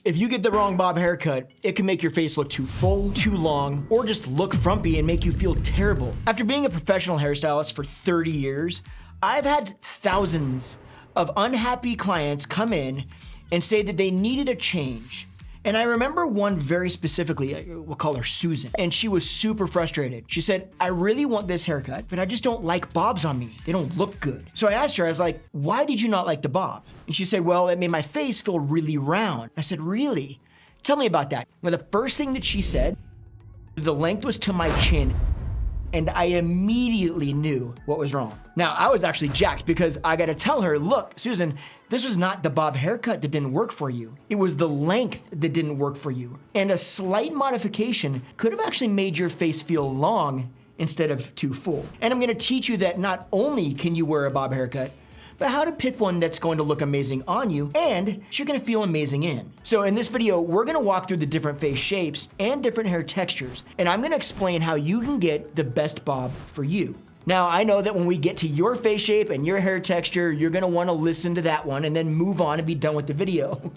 If you get the wrong bob haircut, it can make your face look too full, too long, or just look frumpy and make you feel terrible. After being a professional hairstylist for 30 years, I've had thousands of unhappy clients come in and say that they needed a change. And I remember one very specifically, we'll call her Susan, and she was super frustrated. She said, I really want this haircut, but I just don't like bobs on me. They don't look good. So I asked her, I was like, why did you not like the bob? And she said, well, it made my face feel really round. I said, really? Tell me about that. Well, the first thing that she said, the length was to my chin, and I immediately knew what was wrong. Now, I was actually jacked because I gotta tell her, look, Susan, this was not the bob haircut that didn't work for you. It was the length that didn't work for you. And a slight modification could have actually made your face feel long instead of too full. And I'm gonna teach you that not only can you wear a bob haircut, but how to pick one that's going to look amazing on you and you're gonna feel amazing in. So in this video, we're gonna walk through the different face shapes and different hair textures, and I'm gonna explain how you can get the best bob for you. Now, I know that when we get to your face shape and your hair texture, you're gonna wanna listen to that one and then move on and be done with the video.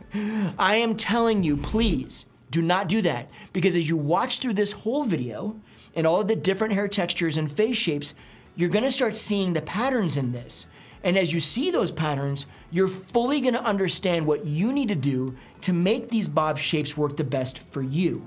I am telling you, please do not do that, because as you watch through this whole video and all of the different hair textures and face shapes, you're gonna start seeing the patterns in this. And as you see those patterns, you're fully gonna understand what you need to do to make these bob shapes work the best for you.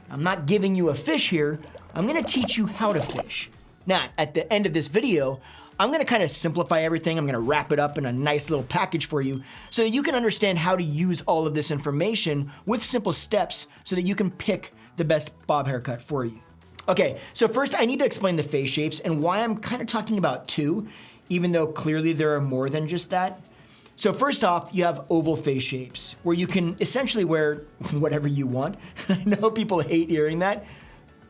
I'm not giving you a fish here, I'm gonna teach you how to fish. Now, at the end of this video, I'm gonna kind of simplify everything. I'm gonna wrap it up in a nice little package for you so that you can understand how to use all of this information with simple steps so that you can pick the best bob haircut for you. Okay, so first I need to explain the face shapes and why I'm kind of talking about two, even though clearly there are more than just that. So first off, you have oval face shapes where you can essentially wear whatever you want. I know people hate hearing that,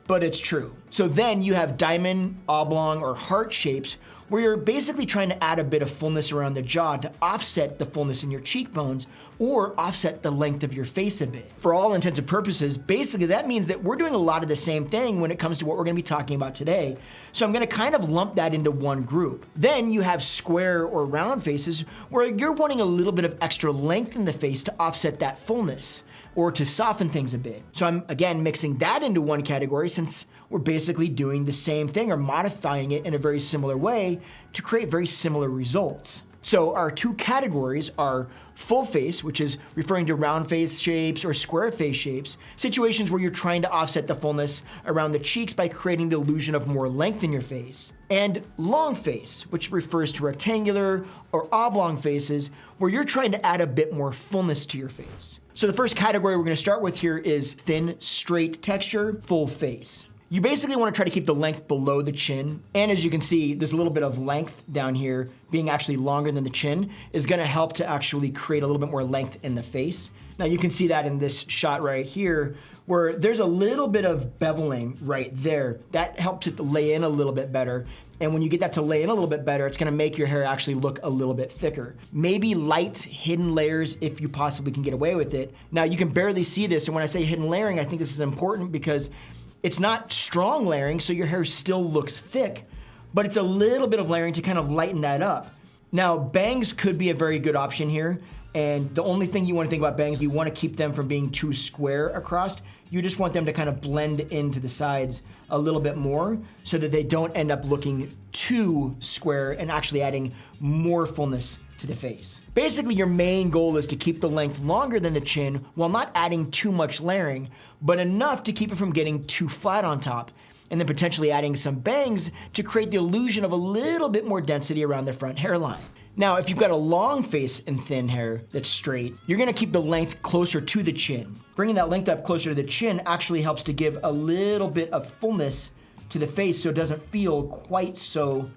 but it's true. So then you have diamond, oblong, or heart shapes where you're basically trying to add a bit of fullness around the jaw to offset the fullness in your cheekbones or offset the length of your face a bit. For all intents and purposes, basically that means that we're doing a lot of the same thing when it comes to what we're gonna be talking about today. So I'm gonna kind of lump that into one group. Then you have square or round faces where you're wanting a little bit of extra length in the face to offset that fullness or to soften things a bit. So I'm, again, mixing that into one category since we're basically doing the same thing or modifying it in a very similar way to create very similar results. So our two categories are full face, which is referring to round face shapes or square face shapes, situations where you're trying to offset the fullness around the cheeks by creating the illusion of more length in your face, and long face, which refers to rectangular or oblong faces where you're trying to add a bit more fullness to your face. So the first category we're gonna start with here is thin, straight texture, full face. You basically want to try to keep the length below the chin. And as you can see, there's a little bit of length down here being actually longer than the chin is going to help to actually create a little bit more length in the face. Now you can see that in this shot right here where there's a little bit of beveling right there. That helps it to lay in a little bit better. And when you get that to lay in a little bit better, it's gonna make your hair actually look a little bit thicker. Maybe light hidden layers if you possibly can get away with it. Now you can barely see this. And when I say hidden layering, I think this is important because it's not strong layering, so your hair still looks thick, but it's a little bit of layering to kind of lighten that up. Now, bangs could be a very good option here, and the only thing you want to think about bangs, you want to keep them from being too square across. You just want them to kind of blend into the sides a little bit more so that they don't end up looking too square and actually adding more fullness to the face. Basically, your main goal is to keep the length longer than the chin while not adding too much layering, but enough to keep it from getting too flat on top, and then potentially adding some bangs to create the illusion of a little bit more density around the front hairline. Now, if you've got a long face and thin hair that's straight, you're gonna keep the length closer to the chin. Bringing that length up closer to the chin actually helps to give a little bit of fullness to the face so it doesn't feel quite so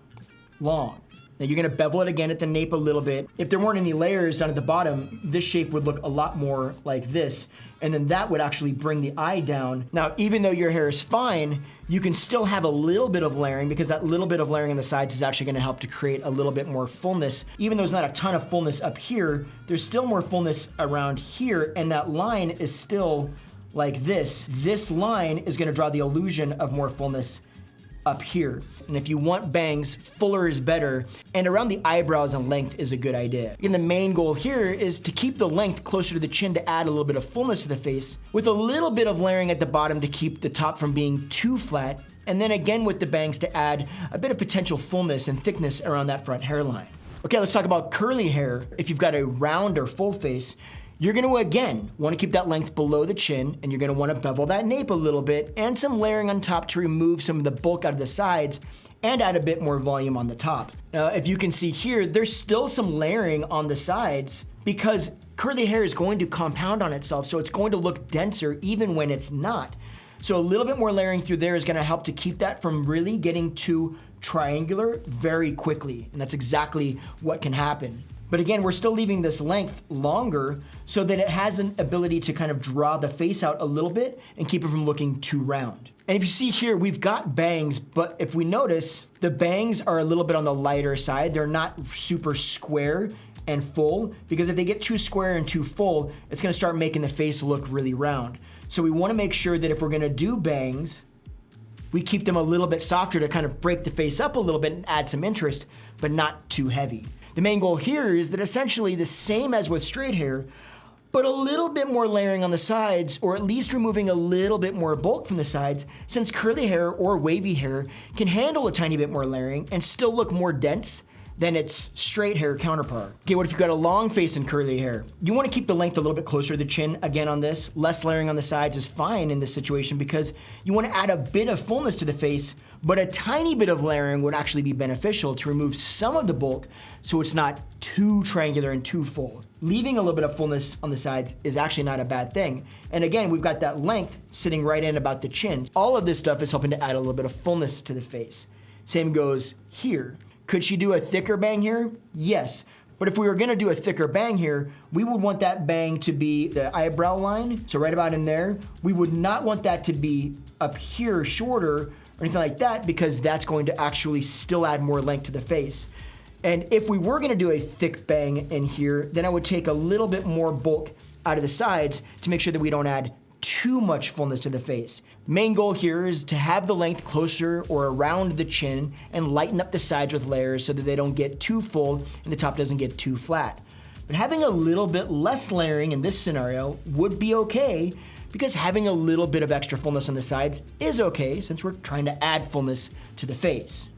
long. Now you're gonna bevel it again at the nape a little bit. If there weren't any layers down at the bottom, this shape would look a lot more like this, and then that would actually bring the eye down. Now, even though your hair is fine, you can still have a little bit of layering because that little bit of layering on the sides is actually gonna help to create a little bit more fullness. Even though there's not a ton of fullness up here, there's still more fullness around here, and that line is still like this. This line is gonna draw the illusion of more fullness up here. And if you want bangs, fuller is better, and around the eyebrows and length is a good idea. Again, the main goal here is to keep the length closer to the chin to add a little bit of fullness to the face, with a little bit of layering at the bottom to keep the top from being too flat, and then again with the bangs to add a bit of potential fullness and thickness around that front hairline. Okay, let's talk about curly hair. If you've got a round or full face, you're gonna, again, wanna keep that length below the chin, and you're gonna wanna bevel that nape a little bit, and some layering on top to remove some of the bulk out of the sides, and add a bit more volume on the top. Now, if you can see here, there's still some layering on the sides, because curly hair is going to compound on itself, so it's going to look denser even when it's not. So a little bit more layering through there is gonna help to keep that from really getting too triangular very quickly, and that's exactly what can happen. But again, we're still leaving this length longer so that it has an ability to kind of draw the face out a little bit and keep it from looking too round. And if you see here, we've got bangs, but if we notice, the bangs are a little bit on the lighter side. They're not super square and full, because if they get too square and too full, it's gonna start making the face look really round. So we wanna make sure that if we're gonna do bangs, we keep them a little bit softer to kind of break the face up a little bit and add some interest, but not too heavy. The main goal here is that essentially the same as with straight hair, but a little bit more layering on the sides, or at least removing a little bit more bulk from the sides, since curly hair or wavy hair can handle a tiny bit more layering and still look more dense than its straight hair counterpart. Okay, what if you've got a long face and curly hair? You wanna keep the length a little bit closer to the chin. Again, on this, less layering on the sides is fine in this situation because you wanna add a bit of fullness to the face, but a tiny bit of layering would actually be beneficial to remove some of the bulk so it's not too triangular and too full. Leaving a little bit of fullness on the sides is actually not a bad thing. And again, we've got that length sitting right in about the chin. All of this stuff is helping to add a little bit of fullness to the face. Same goes here. Could she do a thicker bang here? Yes. But if we were gonna do a thicker bang here, we would want that bang to be the eyebrow line, so right about in there. We would not want that to be up here shorter or anything like that, because that's going to actually still add more length to the face. And if we were gonna do a thick bang in here, then I would take a little bit more bulk out of the sides to make sure that we don't add too much fullness to the face. Main goal here is to have the length closer or around the chin and lighten up the sides with layers so that they don't get too full and the top doesn't get too flat. But having a little bit less layering in this scenario would be okay, because having a little bit of extra fullness on the sides is okay since we're trying to add fullness to the face.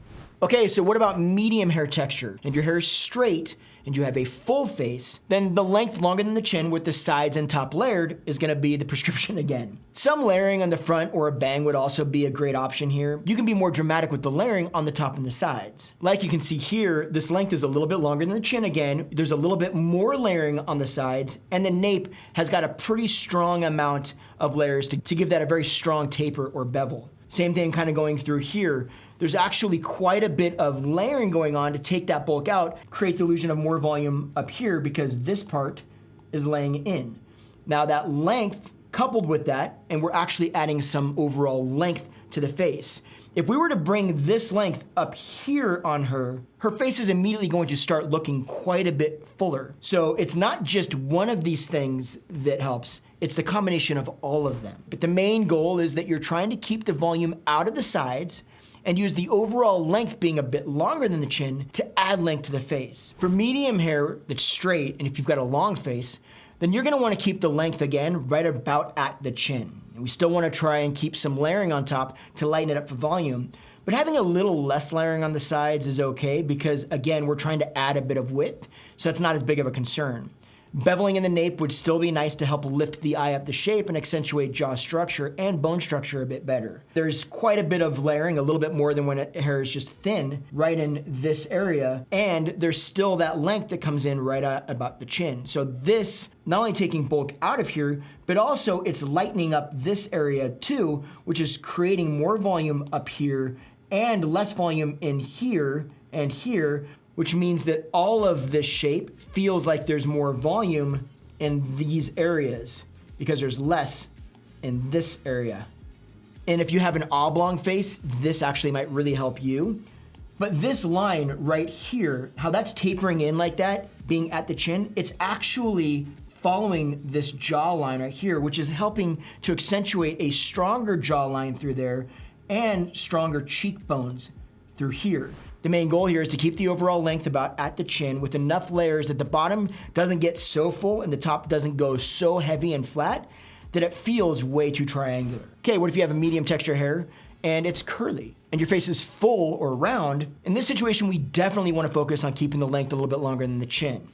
Okay, so what about medium hair texture? If your hair is straight and you have a full face, then the length longer than the chin with the sides and top layered is gonna be the prescription again. Some layering on the front or a bang would also be a great option here. You can be more dramatic with the layering on the top and the sides. Like you can see here, this length is a little bit longer than the chin again. There's a little bit more layering on the sides, and the nape has got a pretty strong amount of layers to give that a very strong taper or bevel. Same thing kind of going through here. There's actually quite a bit of layering going on to take that bulk out, create the illusion of more volume up here because this part is laying in. Now that length coupled with that, and we're actually adding some overall length to the face. If we were to bring this length up here on her, her face is immediately going to start looking quite a bit fuller. So it's not just one of these things that helps, it's the combination of all of them. But the main goal is that you're trying to keep the volume out of the sides and use the overall length being a bit longer than the chin to add length to the face. For medium hair that's straight, and if you've got a long face, then you're gonna wanna keep the length again right about at the chin. And we still wanna try and keep some layering on top to lighten it up for volume, but having a little less layering on the sides is okay because again, we're trying to add a bit of width, so that's not as big of a concern. Beveling in the nape would still be nice to help lift the eye up the shape and accentuate jaw structure and bone structure a bit better. There's quite a bit of layering, a little bit more than when hair is just thin, right in this area, and there's still that length that comes in right at about the chin. So this, not only taking bulk out of here, but also it's lightening up this area too, which is creating more volume up here and less volume in here and here, which means that all of this shape feels like there's more volume in these areas because there's less in this area. And if you have an oblong face, this actually might really help you. But this line right here, how that's tapering in like that, being at the chin, it's actually following this jawline right here, which is helping to accentuate a stronger jawline through there and stronger cheekbones through here. The main goal here is to keep the overall length about at the chin with enough layers that the bottom doesn't get so full and the top doesn't go so heavy and flat that it feels way too triangular. Okay, what if you have a medium texture hair and it's curly and your face is full or round? In this situation, we definitely want to focus on keeping the length a little bit longer than the chin.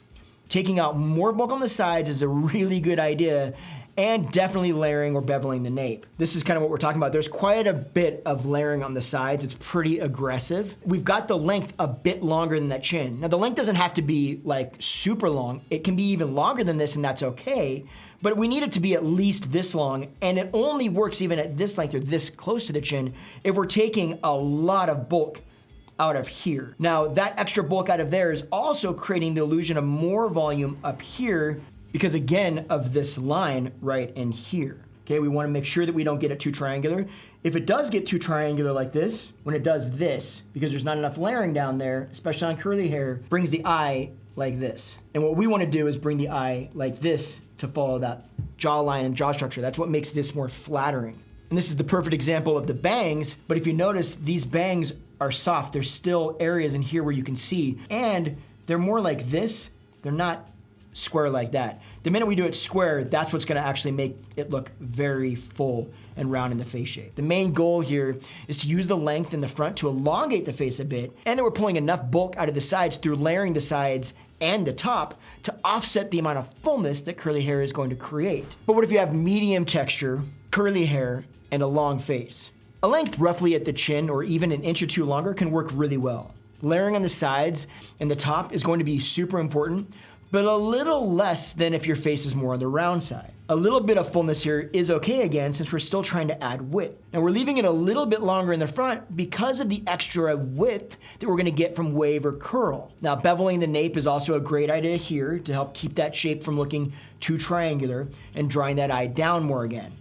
Taking out more bulk on the sides is a really good idea, and definitely layering or beveling the nape. This is kind of what we're talking about. There's quite a bit of layering on the sides. It's pretty aggressive. We've got the length a bit longer than that chin. Now the length doesn't have to be like super long. It can be even longer than this and that's okay, but we need it to be at least this long, and it only works even at this length or this close to the chin if we're taking a lot of bulk out of here. Now that extra bulk out of there is also creating the illusion of more volume up here because again of this line right in here. Okay, we want to make sure that we don't get it too triangular. If it does get too triangular like this, when it does this, because there's not enough layering down there, especially on curly hair, brings the eye like this. And what we want to do is bring the eye like this to follow that jawline and jaw structure. That's what makes this more flattering. And this is the perfect example of the bangs, but if you notice, these bangs are soft. There's still areas in here where you can see, and they're more like this. They're not square like that. The minute we do it square, that's what's gonna actually make it look very full and round in the face shape. The main goal here is to use the length in the front to elongate the face a bit, and then we're pulling enough bulk out of the sides through layering the sides and the top to offset the amount of fullness that curly hair is going to create. But what if you have medium texture, curly hair, and a long face? A length roughly at the chin or even an inch or two longer can work really well. Layering on the sides and the top is going to be super important, but a little less than if your face is more on the round side. A little bit of fullness here is okay again since we're still trying to add width. And we're leaving it a little bit longer in the front because of the extra width that we're gonna get from wave or curl. Now beveling the nape is also a great idea here to help keep that shape from looking too triangular and drawing that eye down more again.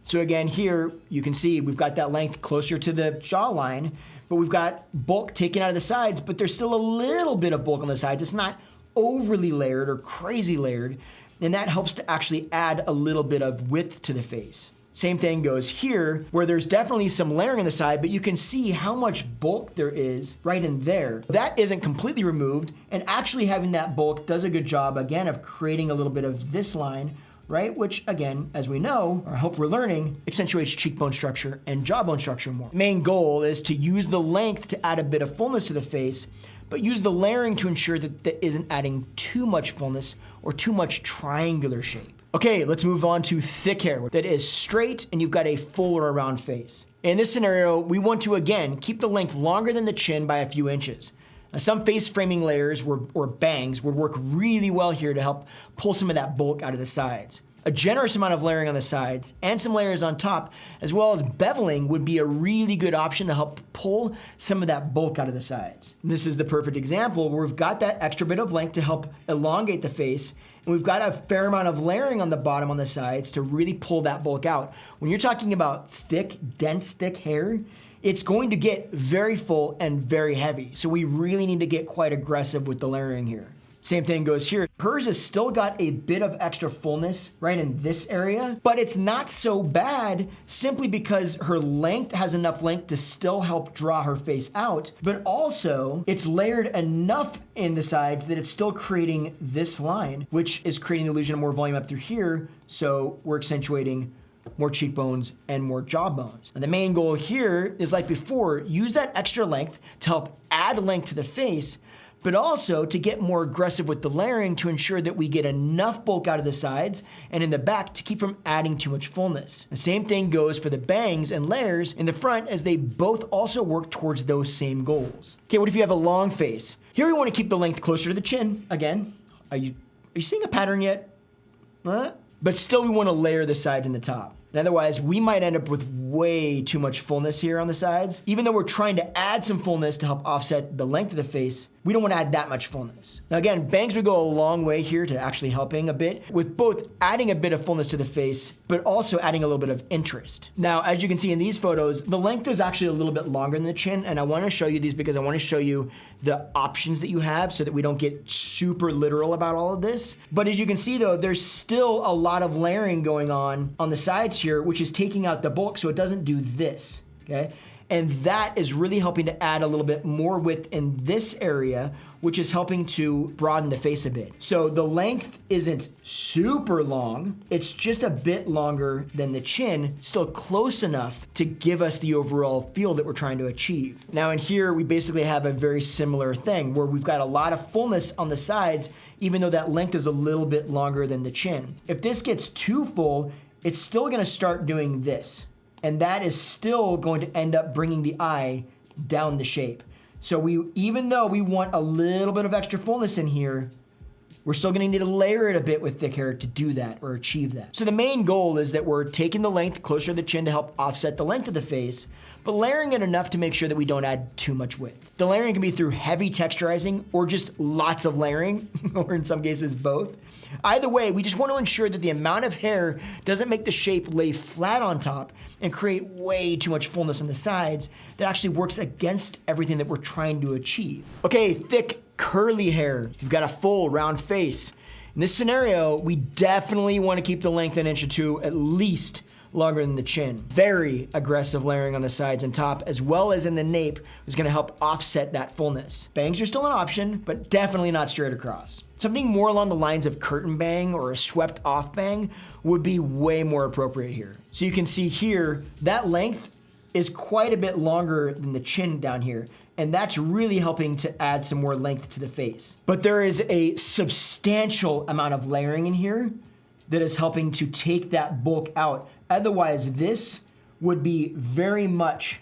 So again here, you can see we've got that length closer to the jawline, but we've got bulk taken out of the sides, but there's still a little bit of bulk on the sides. It's not overly layered or crazy layered, and that helps to actually add a little bit of width to the face. Same thing goes here, where there's definitely some layering on the side, but you can see how much bulk there is right in there. That isn't completely removed, and actually having that bulk does a good job, again, of creating a little bit of this line, right? Which again, as we know, or I hope we're learning, accentuates cheekbone structure and jawbone structure more. Main goal is to use the length to add a bit of fullness to the face, but use the layering to ensure that that isn't adding too much fullness or too much triangular shape. Okay, let's move on to thick hair that is straight and you've got a full or round face. In this scenario, we want to again keep the length longer than the chin by a few inches. Now, some face framing layers or bangs would work really well here to help pull some of that bulk out of the sides. A generous amount of layering on the sides and some layers on top, as well as beveling, would be a really good option to help pull some of that bulk out of the sides. And this is the perfect example where we've got that extra bit of length to help elongate the face, and we've got a fair amount of layering on the bottom on the sides to really pull that bulk out. When you're talking about thick, dense, thick hair, it's going to get very full and very heavy. So we really need to get quite aggressive with the layering here. Same thing goes here. Hers has still got a bit of extra fullness right in this area, but it's not so bad simply because her length has enough length to still help draw her face out, but also it's layered enough in the sides that it's still creating this line, which is creating the illusion of more volume up through here. So we're accentuating more cheekbones and more jawbones. And the main goal here is, like before, use that extra length to help add length to the face, but also to get more aggressive with the layering to ensure that we get enough bulk out of the sides and in the back to keep from adding too much fullness. The same thing goes for the bangs and layers in the front, as they both also work towards those same goals. Okay, what if you have a long face? Here we want to keep the length closer to the chin. Again, are you seeing a pattern yet? But still we want to layer the sides and the top. And otherwise, we might end up with way too much fullness here on the sides. Even though we're trying to add some fullness to help offset the length of the face, we don't want to add that much fullness. Now again, bangs would go a long way here to actually helping a bit with both adding a bit of fullness to the face, but also adding a little bit of interest. Now, as you can see in these photos, the length is actually a little bit longer than the chin, and I want to show you these because I want to show you the options that you have so that we don't get super literal about all of this. But as you can see though, there's still a lot of layering going on the sides here, which is taking out the bulk so it doesn't do this, okay? And that is really helping to add a little bit more width in this area, which is helping to broaden the face a bit. So the length isn't super long, it's just a bit longer than the chin, still close enough to give us the overall feel that we're trying to achieve. Now in here, we basically have a very similar thing where we've got a lot of fullness on the sides, even though that length is a little bit longer than the chin. If this gets too full, it's still gonna start doing this. And that is still going to end up bringing the eye down the shape. So even though we want a little bit of extra fullness in here, we're still gonna need to layer it a bit with thick hair to do that or achieve that. So the main goal is that we're taking the length closer to the chin to help offset the length of the face, but layering it enough to make sure that we don't add too much width. The layering can be through heavy texturizing or just lots of layering, or in some cases both. Either way, we just want to ensure that the amount of hair doesn't make the shape lay flat on top and create way too much fullness on the sides that actually works against everything that we're trying to achieve. Okay, thick, curly hair. You've got a full, round face. In this scenario, we definitely want to keep the length an inch or two at least longer than the chin. Very aggressive layering on the sides and top, as well as in the nape, is gonna help offset that fullness. Bangs are still an option, but definitely not straight across. Something more along the lines of curtain bang or a swept off bang would be way more appropriate here. So you can see here, that length is quite a bit longer than the chin down here, and that's really helping to add some more length to the face. But there is a substantial amount of layering in here that is helping to take that bulk out. Otherwise, this would be very much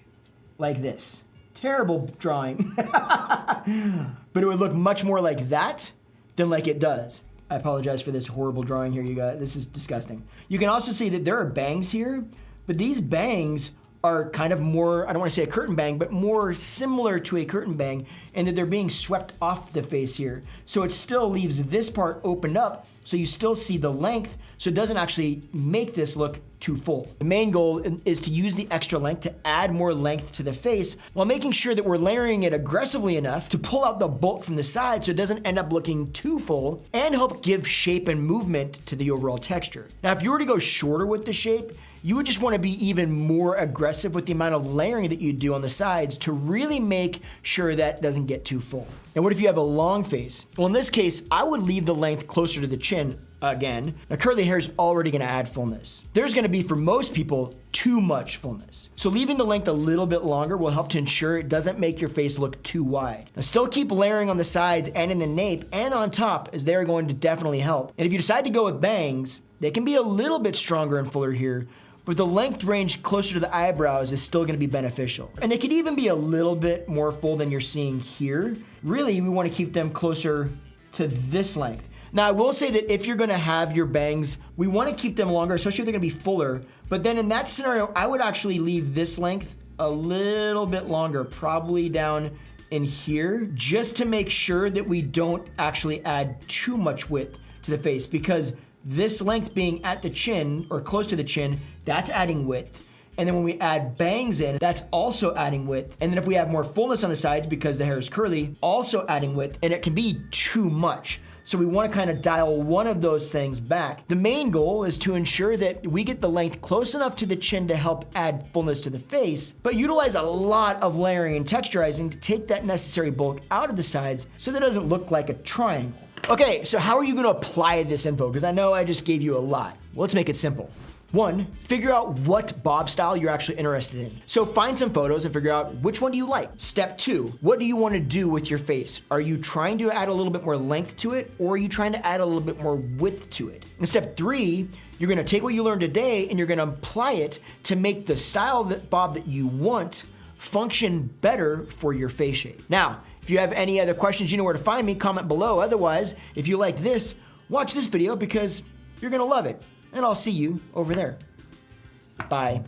like this. Terrible drawing. But it would look much more like that than like it does. I apologize for this horrible drawing here, you guys. This is disgusting. You can also see that there are bangs here, but these bangs are kind of more, I don't want to say a curtain bang, but more similar to a curtain bang in that they're being swept off the face here. So it still leaves this part opened up, so you still see the length, so it doesn't actually make this look too full. The main goal is to use the extra length to add more length to the face while making sure that we're layering it aggressively enough to pull out the bulk from the side so it doesn't end up looking too full and help give shape and movement to the overall texture. Now, if you were to go shorter with the shape, you would just want to be even more aggressive with the amount of layering that you do on the sides to really make sure that doesn't get too full. And what if you have a long face? Well, in this case, I would leave the length closer to the chin again. Now, curly hair is already going to add fullness. There's going to be, for most people, too much fullness. So leaving the length a little bit longer will help to ensure it doesn't make your face look too wide. Now, still keep layering on the sides and in the nape and on top, as they're going to definitely help. And if you decide to go with bangs, they can be a little bit stronger and fuller here, but the length range closer to the eyebrows is still gonna be beneficial. And they could even be a little bit more full than you're seeing here. Really, we wanna keep them closer to this length. Now, I will say that if you're gonna have your bangs, we wanna keep them longer, especially if they're gonna be fuller. But then in that scenario, I would actually leave this length a little bit longer, probably down in here, just to make sure that we don't actually add too much width to the face, because this length being at the chin or close to the chin, that's adding width. And then when we add bangs in, that's also adding width. And then if we have more fullness on the sides because the hair is curly, also adding width, and it can be too much. So we want to kind of dial one of those things back. The main goal is to ensure that we get the length close enough to the chin to help add fullness to the face, but utilize a lot of layering and texturizing to take that necessary bulk out of the sides so that it doesn't look like a triangle. Okay, so how are you gonna apply this info? Because I know I just gave you a lot. Well, let's make it simple. 1, figure out what bob style you're actually interested in. So find some photos and figure out which one do you like. Step 2, what do you want to do with your face? Are you trying to add a little bit more length to it, or are you trying to add a little bit more width to it? And step 3, you're gonna take what you learned today and you're gonna apply it to make the style that you want function better for your face shape. Now, if you have any other questions, you know where to find me, comment below. Otherwise, if you like this, watch this video because you're gonna love it. And I'll see you over there. Bye.